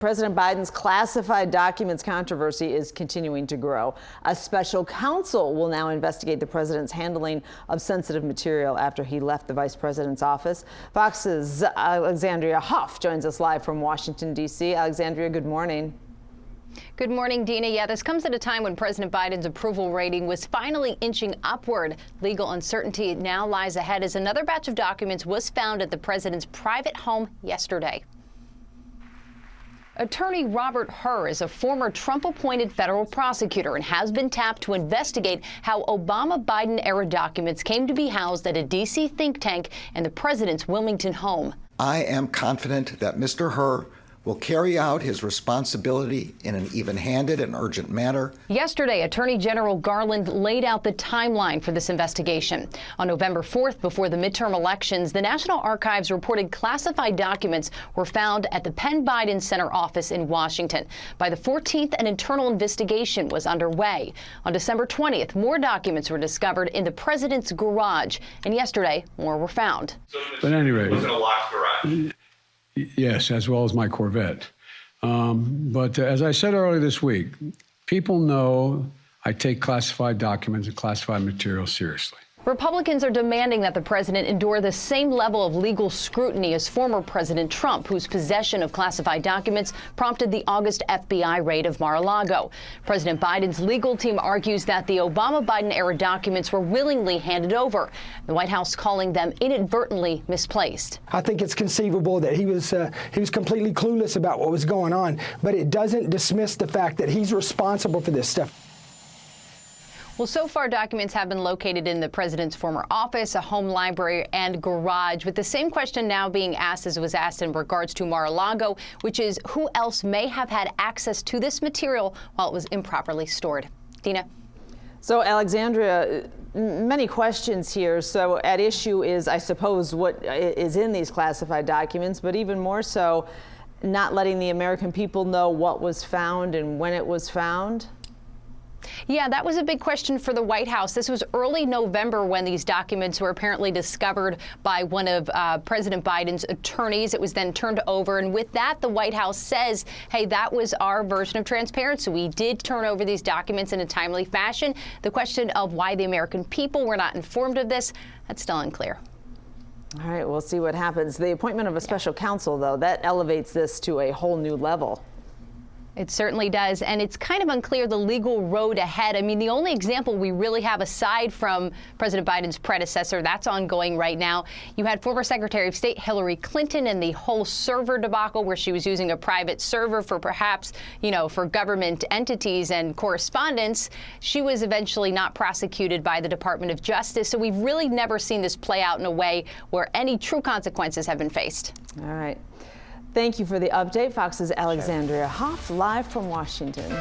President Biden's classified documents controversy is continuing to grow. A special counsel will now investigate the president's handling of sensitive material after he left the vice president's office. Fox's Alexandria Huff joins us live from Washington, D.C. Alexandria, good morning. Good morning, Dina. Yeah, this comes at a time when President Biden's approval rating was finally inching upward. Legal uncertainty now lies ahead as another batch of documents was found at the president's private home yesterday. Attorney Robert Hur is a former Trump-appointed federal prosecutor and has been tapped to investigate how Obama-Biden-era documents came to be housed at a D.C. think tank and the president's Wilmington home. I am confident that Mr. Hur will carry out his responsibility in an even-handed and urgent manner. Yesterday, Attorney General Garland laid out the timeline for this investigation. On November 4th, before the midterm elections, the National Archives reported classified documents were found at the Penn Biden Center office in Washington. By the 14th, an internal investigation was underway. On December 20th, more documents were discovered in the president's garage, and yesterday, more were found. But anyway, was in a locked garage. Yes, as well as my Corvette. But as I said earlier this week, people know I take classified documents and classified material seriously. Republicans are demanding that the president endure the same level of legal scrutiny as former President Trump, whose possession of classified documents prompted the August FBI raid of Mar-a-Lago. President Biden's legal team argues that the Obama-Biden-era documents were willingly handed over, the White House calling them inadvertently misplaced. I think it's conceivable that he was completely clueless about what was going on, but it doesn't dismiss the fact that he's responsible for this stuff. Well, so far, documents have been located in the president's former office, a home library, and garage, with the same question now being asked as was asked in regards to Mar-a-Lago, which is who else may have had access to this material while it was improperly stored. Dina. So, Alexandria, many questions here. So at issue is, I suppose, what is in these classified documents, but even more so, not letting the American people know what was found and when it was found. Yeah, that was a big question for the White House. This was early November when these documents were apparently discovered by one of President Biden's attorneys. It was then turned over. And with that, the White House says, hey, that was our version of transparency. We did turn over these documents in a timely fashion. The question of why the American people were not informed of this, that's still unclear. All right, we'll see what happens. The appointment of a special counsel, though, that elevates this to a whole new level. It certainly does, and it's kind of unclear the legal road ahead. I mean, the only example we really have aside from President Biden's predecessor that's ongoing right now, you had former Secretary of State Hillary Clinton and the whole server debacle where she was using a private server for perhaps, for government entities and correspondence. She was eventually not prosecuted by the Department of Justice, so we've really never seen this play out in a way where any true consequences have been faced. All right. Thank you for the update. Fox's Alexandria Huff, live from Washington.